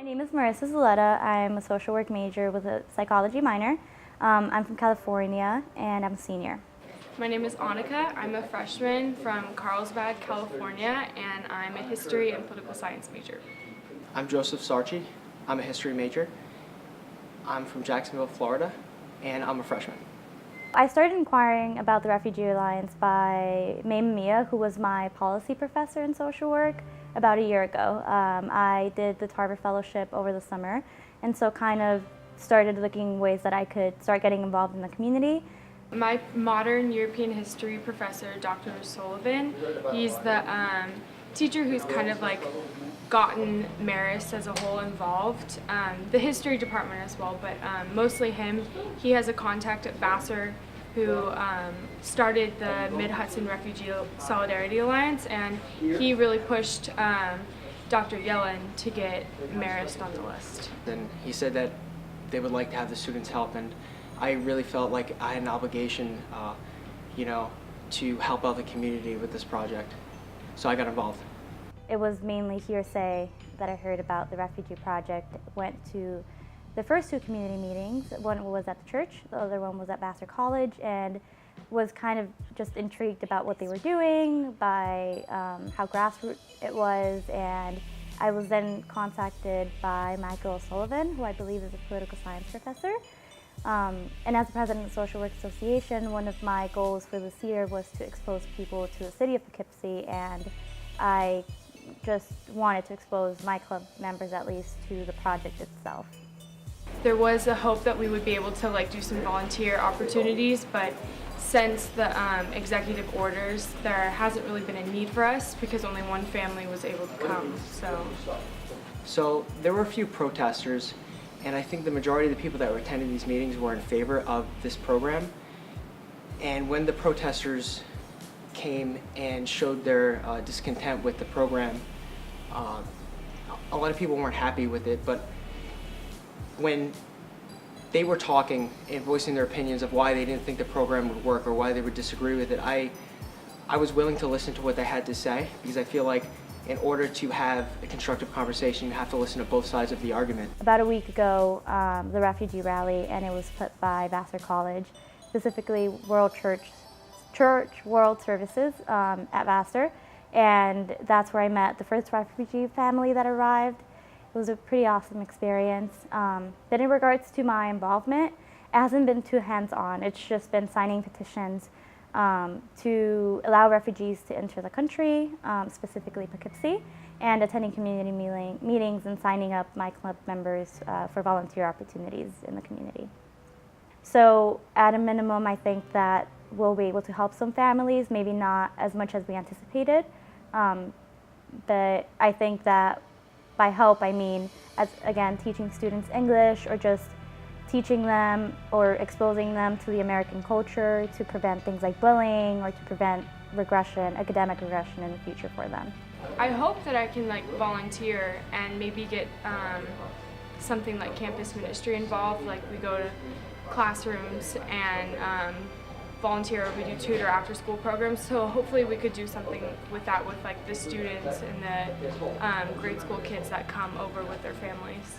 name is Marist. I'm a social work major with a psychology minor. I'm from California and I'm a senior. My name is Annika. I'm a freshman from Carlsbad, California, and I'm a history and political science major. I'm Joseph Sarchi. I'm a history major. I'm from Jacksonville, Florida, and I'm a freshman. I started inquiring about the Refugee Alliance by Mia, who was my policy professor in social work about a year ago. I did the Tarver Fellowship over the summer, and so kind of started looking ways that I could start getting involved in the community. My modern European history professor, Dr. Sullivan, he's the teacher who's kind of like gotten Marist as a whole involved. The history department as well, but mostly him. He has a contact at Vassar who started the Mid-Hudson Refugee Solidarity Alliance, and he really pushed Dr. Yellen to get Marist on the list. And he said that they would like to have the students help, and I really felt like I had an obligation, to help out the community with this project. So I got involved. It was mainly hearsay that I heard about the refugee project. Went to the first two community meetings. One was at the church, the other one was at Vassar College, and was kind of just intrigued about what they were doing, by how grassroots it was, and I was then contacted by Michael O'Sullivan, who I believe is a political science professor. And as the president of the Social Work Association, one of my goals for this year was to expose people to the city of Poughkeepsie, and I just wanted to expose my club members at least to the project itself. There was a hope that we would be able to do some volunteer opportunities, but since the executive orders, there hasn't really been a need for us because only one family was able to come. So there were a few protesters, and I think the majority of the people that were attending these meetings were in favor of this program. And when the protesters came and showed their discontent with the program, a lot of people weren't happy with it, but when they were talking and voicing their opinions of why they didn't think the program would work or why they would disagree with it, I was willing to listen to what they had to say, because I feel like in order to have a constructive conversation, you have to listen to both sides of the argument. About a week ago, the refugee rally, and it was put by Vassar College, specifically World World Services at Vassar, and that's where I met the first refugee family that arrived. It was a pretty awesome experience. Then in regards to my involvement, it hasn't been too hands-on. It's just been signing petitions to allow refugees to enter the country, specifically Poughkeepsie, and attending community meetings and signing up my club members for volunteer opportunities in the community. So at a minimum, I think that we'll be able to help some families, maybe not as much as we anticipated, but I think that by help, I mean, again, teaching students English or just teaching them or exposing them to the American culture to prevent things like bullying or to prevent academic regression in the future for them. I hope that I can volunteer and maybe get something like campus ministry involved, like we go to classrooms and volunteer, we do tutor after school programs, so hopefully we could do something with that with the students and the grade school kids that come over with their families.